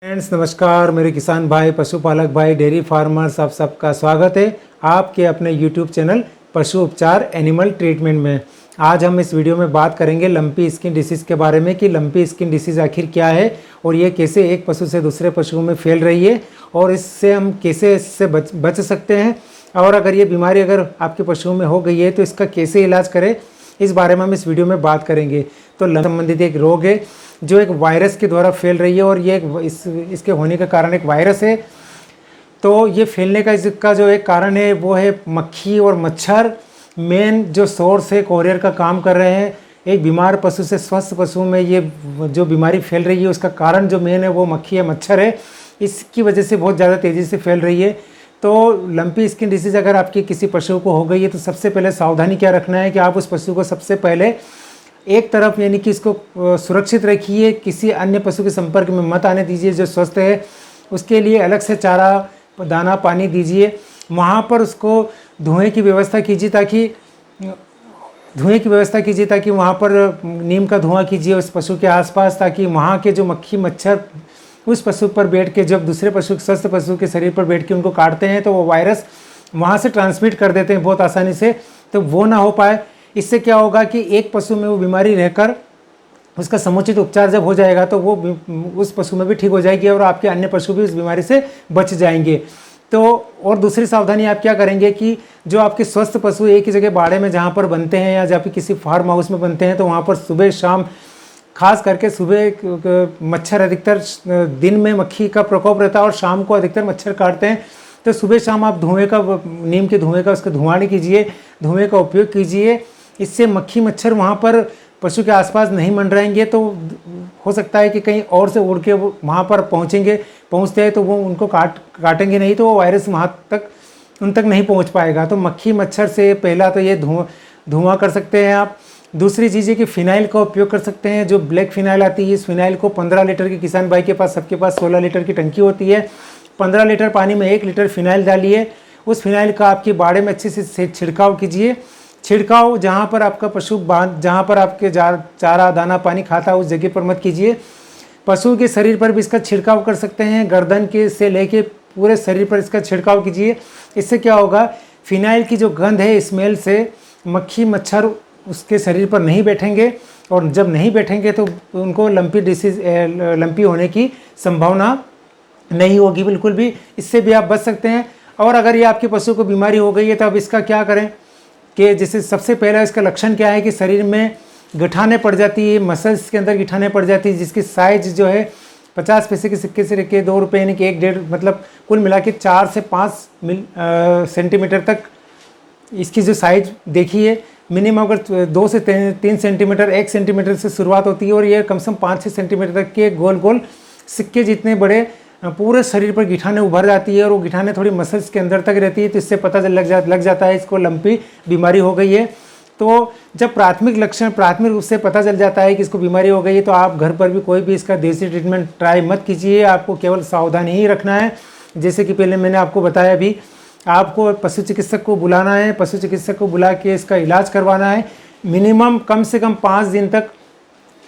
Friends नमस्कार, मेरे किसान भाई, पशुपालक भाई, डेयरी फार्मर्स, आप सबका स्वागत है आपके अपने यूट्यूब चैनल पशु उपचार एनिमल ट्रीटमेंट में। आज हम इस वीडियो में बात करेंगे लंपी स्किन डिसीज़ के बारे में कि लंपी स्किन डिसीज़ आखिर क्या है और ये कैसे एक पशु से दूसरे पशुओं में फैल रही है और इससे हम कैसे इससे बच सकते हैं, और अगर ये बीमारी अगर आपके पशुओं में हो गई है तो इसका कैसे इलाज करें, इस बारे में हम इस वीडियो में बात करेंगे। तो लंपी संबंधित एक रोग है जो एक वायरस के द्वारा फैल रही है और ये इसके होने का कारण एक वायरस है। तो ये फैलने का इसका जो एक कारण है वो है मक्खी और मच्छर। मेन जो सोर्स है कोरियर का काम कर रहे हैं। एक बीमार पशु से स्वस्थ पशु में ये जो बीमारी फैल रही है उसका कारण जो मेन है वो मक्खी या मच्छर है। इसकी वजह से बहुत ज़्यादा तेज़ी से फैल रही है। तो लंपी स्किन डिसीज़ अगर आपके किसी पशु को हो गई है तो सबसे पहले सावधानी क्या रखना है कि आप उस पशु को सबसे पहले एक तरफ यानी कि इसको सुरक्षित रखिए, किसी अन्य पशु के संपर्क में मत आने दीजिए जो स्वस्थ है। उसके लिए अलग से चारा दाना पानी दीजिए। वहाँ पर उसको धुएं की व्यवस्था कीजिए ताकि वहाँ पर नीम का धुआं कीजिए उस पशु के आसपास, ताकि वहाँ के जो मक्खी मच्छर उस पशु पर बैठ के जब दूसरे पशु स्वस्थ पशु के शरीर पर बैठ के उनको काटते हैं तो वो वायरस वहाँ से ट्रांसमिट कर देते हैं बहुत आसानी से, तो वो ना हो पाए। इससे क्या होगा कि एक पशु में वो बीमारी रहकर उसका समुचित उपचार जब हो जाएगा तो वो उस पशु में भी ठीक हो जाएगी और आपके अन्य पशु भी उस बीमारी से बच जाएंगे। तो और दूसरी सावधानी आप क्या करेंगे कि जो आपके स्वस्थ पशु एक ही जगह बाड़े में जहाँ पर बनते हैं या जहाँ पे किसी फार्म हाउस में बनते हैं तो वहाँ पर सुबह शाम, खास करके सुबह मच्छर अधिकतर, दिन में मक्खी का प्रकोप रहता है और शाम को अधिकतर मच्छर काटते हैं। तो सुबह शाम आप धुएँ का, नीम के धुएँ का उसका धुआं कीजिए, धुएँ का उपयोग कीजिए। इससे मक्खी मच्छर वहाँ पर पशु के आसपास नहीं मंडराएंगे। तो हो सकता है कि कहीं और से उड़ के वो वहाँ पर पहुँचते हैं तो वो उनको काटेंगे नहीं, तो वो वायरस वहाँ तक उन तक नहीं पहुँच पाएगा। तो मक्खी मच्छर से पहला तो ये धुआं कर सकते हैं आप। दूसरी चीज़ है कि फ़िनाइल का उपयोग कर सकते हैं। जो ब्लैक फ़िनाइल आती है, इस फ़िनाइल को 15 लीटर के किसान भाई के पास, सबके पास 16 लीटर की टंकी होती है। 15 लीटर पानी में 1 लीटर फ़िनाइल डालिए। उस फ़िनाइल का आपके बाड़े में अच्छे से छिड़काव कीजिए। छिड़काव जहाँ पर आपका पशु जहाँ पर आपके चारा दाना पानी खाता है उस जगह पर मत कीजिए। पशु के शरीर पर भी इसका छिड़काव कर सकते हैं। गर्दन के से लेके पूरे शरीर पर इसका छिड़काव कीजिए। इससे क्या होगा, फिनाइल की जो गंध है, स्मेल से मक्खी मच्छर उसके शरीर पर नहीं बैठेंगे और जब नहीं बैठेंगे तो उनको लंपी होने की संभावना नहीं होगी बिल्कुल भी। इससे भी आप बच सकते हैं। और अगर ये आपके पशु को बीमारी हो गई है तो अब इसका क्या करें कि जैसे सबसे पहला इसका लक्षण क्या है कि शरीर में गिठाने पड़ जाती है, मसल्स के अंदर गिठाने पड़ जाती है, जिसकी साइज जो है 50 पैसे के सिक्के से लेकर 2 रुपये यानी कि 1-1.5 मतलब कुल मिला के 4 से 5 सेंटीमीटर तक इसकी जो साइज देखी है। मिनिमम अगर 2 से 3 सेंटीमीटर, 1 सेंटीमीटर से शुरुआत होती है और ये कम से कम 5-6 सेंटीमीटर तक के गोल गोल सिक्के जितने बड़े पूरे शरीर पर गिठाने उभर जाती है और वो गिठाने थोड़ी मसल्स के अंदर तक रहती है। तो इससे पता लग जाता है इसको लंपी बीमारी हो गई है। तो जब प्राथमिक रूप से पता चल जाता है कि इसको बीमारी हो गई है तो आप घर पर भी कोई भी इसका देसी ट्रीटमेंट ट्राई मत कीजिए। आपको केवल सावधानी ही रखना है। जैसे कि पहले मैंने आपको बताया, भी आपको पशु चिकित्सक को बुलाना है, पशु चिकित्सक को बुला के इसका इलाज करवाना है। मिनिमम कम से कम 5 दिन तक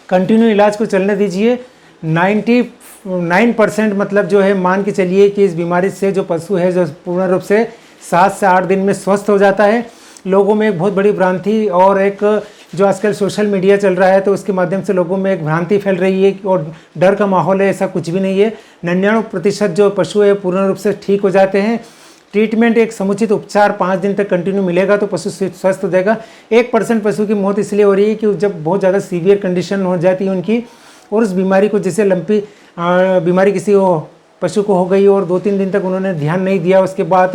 कंटिन्यू इलाज को चलने दीजिए। 99% मतलब जो है मान के चलिए कि इस बीमारी से जो पशु है जो पूर्ण रूप से 7 से 8 दिन में स्वस्थ हो जाता है। लोगों में एक बहुत बड़ी भ्रांति और एक जो आजकल सोशल मीडिया चल रहा है तो उसके माध्यम से लोगों में एक भ्रांति फैल रही है और डर का माहौल है। ऐसा कुछ भी नहीं है। 99% जो पशु है पूर्ण रूप से ठीक हो जाते हैं। ट्रीटमेंट, एक समुचित उपचार 5 दिन तक कंटिन्यू मिलेगा तो पशु स्वस्थ हो जाएगा। 1% पशु की मौत इसलिए हो रही है कि जब बहुत ज़्यादा सीवियर कंडीशन हो जाती है उनकी और उस बीमारी को, जैसे लंपी बीमारी किसी पशु को हो गई और 2-3 दिन तक उन्होंने ध्यान नहीं दिया, उसके बाद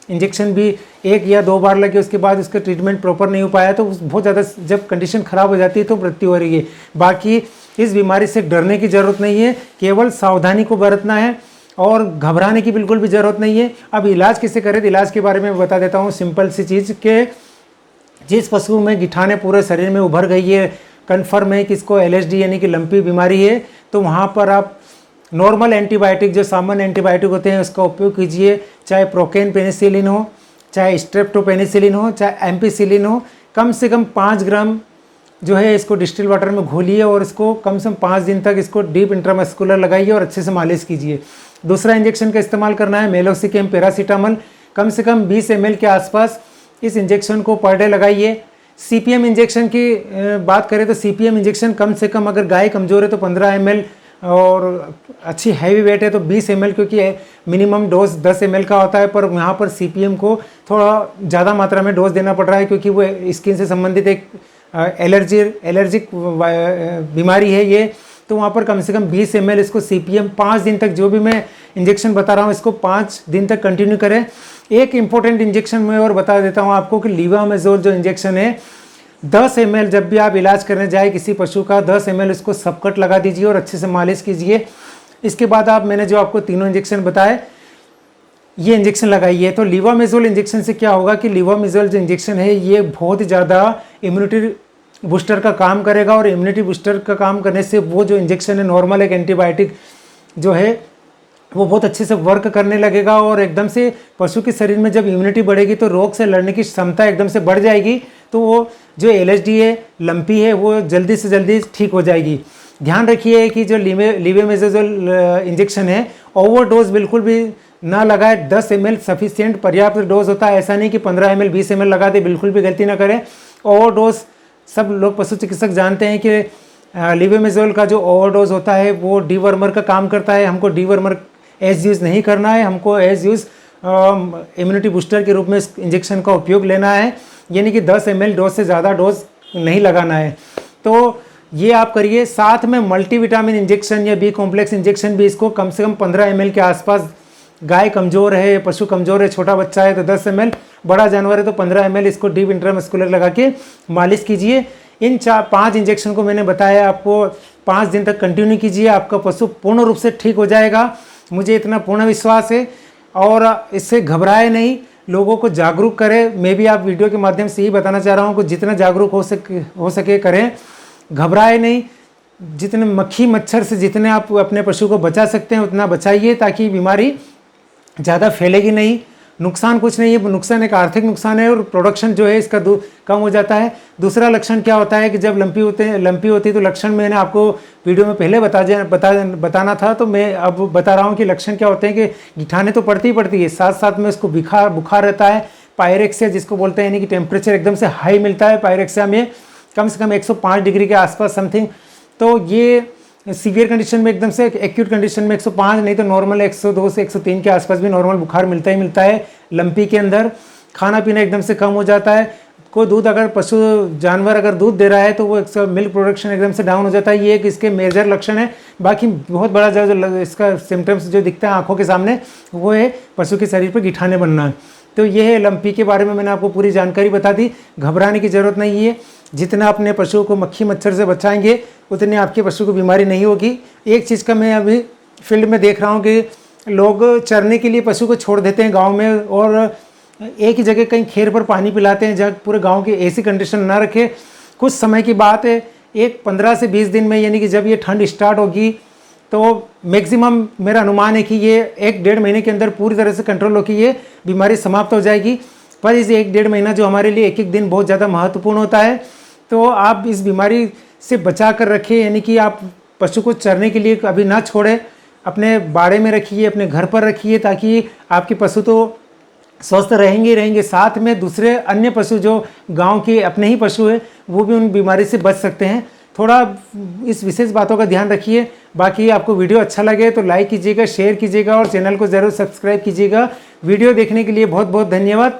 इंजेक्शन भी 1 या 2 बार लगे, उसके बाद उसका ट्रीटमेंट प्रॉपर नहीं हो पाया तो बहुत ज़्यादा जब कंडीशन ख़राब हो जाती है तो मृत्यु हो रही है। बाकी इस बीमारी से डरने की ज़रूरत नहीं है, केवल सावधानी को बरतना है और घबराने की बिल्कुल भी ज़रूरत नहीं है। अब इलाज कैसे करें, तो इलाज के बारे में बता देता हूँ। सिंपल सी चीज़ के जिस पशु में गिठाने पूरे शरीर में उभर गई है, कन्फर्म है कि इसको LSD यानी कि लंपी बीमारी है, तो वहाँ पर आप नॉर्मल एंटीबायोटिक, जो सामान्य एंटीबायोटिक होते हैं, उसका उपयोग कीजिए। चाहे प्रोकेन पेनिसिलिन हो, चाहे स्ट्रेप्टोपेनिसिलिन हो, चाहे एम्पिसिलिन हो। कम से कम 5 ग्राम जो है इसको डिस्टिल वाटर में घोलिए और इसको कम से कम 5 दिन तक इसको डीप इंट्रामस्कुलर लगाइए और अच्छे से मालिश कीजिए। दूसरा इंजेक्शन का इस्तेमाल करना है मेलोक्सिकम पैरासीटामोल, कम से कम 20 ml के आसपास इस इंजेक्शन को पर डे लगाइए। CPM इंजेक्शन की बात करें तो CPM इंजेक्शन कम से कम अगर गाय कमज़ोर है तो 15 ml और अच्छी हैवी वेट है तो 20 ml, क्योंकि मिनिमम डोज 10 ml का होता है, पर यहाँ पर CPM को थोड़ा ज़्यादा मात्रा में डोज देना पड़ रहा है क्योंकि वो स्किन से संबंधित एक एलर्जिक बीमारी है ये। तो वहाँ पर कम से कम 20 ml इसको CPM 5 दिन तक, जो भी मैं इंजेक्शन बता रहा हूँ इसको 5 दिन तक कंटिन्यू करें। एक इम्पोर्टेंट इंजेक्शन मैं और बता देता हूँ आपको कि लीवामेज़ोल जो इंजेक्शन है 10 ml, जब भी आप इलाज करने जाए किसी पशु का 10 ml इसको सबकट लगा दीजिए और अच्छे से मालिश कीजिए। इसके बाद मैंने जो आपको तीनों इंजेक्शन बताए ये इंजेक्शन लगाइए। तो लीवामेज़ोल इंजेक्शन से क्या होगा कि लीवामेज़ोल जो इंजेक्शन है ये बहुत ज़्यादा इम्यूनिटी बूस्टर का काम करेगा, और इम्यूनिटी बूस्टर का काम करने से वो जो इंजेक्शन है नॉर्मल एक एंटीबायोटिक जो है वो बहुत अच्छे से वर्क करने लगेगा, और एकदम से पशु के शरीर में जब इम्यूनिटी बढ़ेगी तो रोग से लड़ने की क्षमता एकदम से बढ़ जाएगी। तो वो जो LSD है, लंपी है, वो जल्दी से जल्दी ठीक हो जाएगी। ध्यान रखिए कि जो लीवामेज़ोल इंजेक्शन है ओवरडोज बिल्कुल भी ना लगाए। 10 ml सफिशिएंट पर्याप्त डोज होता है, ऐसा नहीं कि 15 ml 20 ml लगा दे, बिल्कुल भी गलती ना करें। ओवरडोज सब लोग पशु चिकित्सक जानते हैं कि लीवामेज़ोल का जो ओवरडोज होता है वो डीवर्मर का काम करता है। हमको डीवर्मर एज यूज़ नहीं करना है, हमको एज यूज़ इम्यूनिटी बूस्टर के रूप में इस इंजेक्शन का उपयोग लेना है, यानी कि 10 ml डोज से ज़्यादा डोज नहीं लगाना है। तो ये आप करिए। साथ में मल्टीविटामिन इंजेक्शन या बी कॉम्प्लेक्स इंजेक्शन भी इसको कम से कम 15 ml के आसपास, गाय कमज़ोर है, पशु कमज़ोर है, छोटा बच्चा है तो 10 ml, बड़ा जानवर है तो 15 ml इसको डीप इंट्रामस्कुलर लगा के मालिश कीजिए। इन 5 इंजेक्शन को मैंने बताया आपको 5 दिन तक कंटिन्यू कीजिए, आपका पशु पूर्ण रूप से ठीक हो जाएगा, मुझे इतना पूर्ण विश्वास है। और इससे घबराए नहीं, लोगों को जागरूक करें। मैं भी आप वीडियो के माध्यम से ही बताना चाह रहा हूँ कि जितना जागरूक हो सके करें, घबराए नहीं। जितने मक्खी मच्छर से जितने आप अपने पशु को बचा सकते हैं उतना बचाइए, ताकि बीमारी ज़्यादा फैलेगी नहीं। नुकसान कुछ नहीं है, नुकसान एक आर्थिक नुकसान है और प्रोडक्शन जो है इसका कम हो जाता है। दूसरा लक्षण क्या होता है कि जब लंपी होती है तो लक्षण मैंने आपको वीडियो में पहले बताना था, तो मैं अब बता रहा हूँ कि लक्षण क्या होते हैं कि गिठाने तो पड़ती ही पड़ती है, साथ साथ में उसको बुखार रहता है, पायरेक्सिया जिसको बोलते हैं, यानी कि टेम्परेचर एकदम से हाई मिलता है पायरेक्सिया में, कम से कम 105 डिग्री के आसपास समथिंग। तो ये सीवियर कंडीशन में एकदम से, एक्यूट कंडीशन में 105 नहीं तो नॉर्मल 102 से 103 के आसपास भी नॉर्मल बुखार मिलता ही मिलता है। लंपी के अंदर खाना पीना एकदम से कम हो जाता है। कोई दूध अगर पशु जानवर अगर दूध दे रहा है तो वो मिल्क प्रोडक्शन एकदम से डाउन हो जाता है। ये एक इसके मेजर लक्षण है। बाकी बहुत बड़ा जो इसका सिम्टम्स जो दिखता है आंखों के सामने वो है पशु के शरीर पर गिठाने बनना। तो ये है लंपी के बारे में मैंने आपको पूरी जानकारी बता दी। घबराने की ज़रूरत नहीं है। जितना अपने पशुओं को मक्खी मच्छर से बचाएंगे उतने आपके पशु को बीमारी नहीं होगी। एक चीज़ का मैं अभी फील्ड में देख रहा हूँ कि लोग चरने के लिए पशु को छोड़ देते हैं गांव में, और एक ही जगह कहीं खेर पर पानी पिलाते हैं जहाँ पूरे गांव की ऐसी कंडीशन ना रखे। कुछ समय की बात है, एक 15 से 20 दिन में, यानी कि जब ये ठंड स्टार्ट होगी तो मैक्सिमम मेरा अनुमान है कि ये 1-1.5 महीने के अंदर पूरी तरह से कंट्रोल होकर ये बीमारी समाप्त हो जाएगी। पर इस 1-1.5 महीना जो हमारे लिए एक एक दिन बहुत ज़्यादा महत्वपूर्ण होता है, तो आप इस बीमारी से बचा कर रखिए, यानी कि आप पशु को चरने के लिए अभी ना छोड़ें, अपने बाड़े में रखिए, अपने घर पर रखिए, ताकि आपके पशु तो स्वस्थ रहेंगे। साथ में दूसरे अन्य पशु जो गांव के अपने ही पशु हैं वो भी उन बीमारी से बच सकते हैं। थोड़ा इस विशेष बातों का ध्यान रखिए। बाकी आपको वीडियो अच्छा लगे तो लाइक कीजिएगा, शेयर कीजिएगा और चैनल को ज़रूर सब्सक्राइब कीजिएगा। वीडियो देखने के लिए बहुत बहुत धन्यवाद।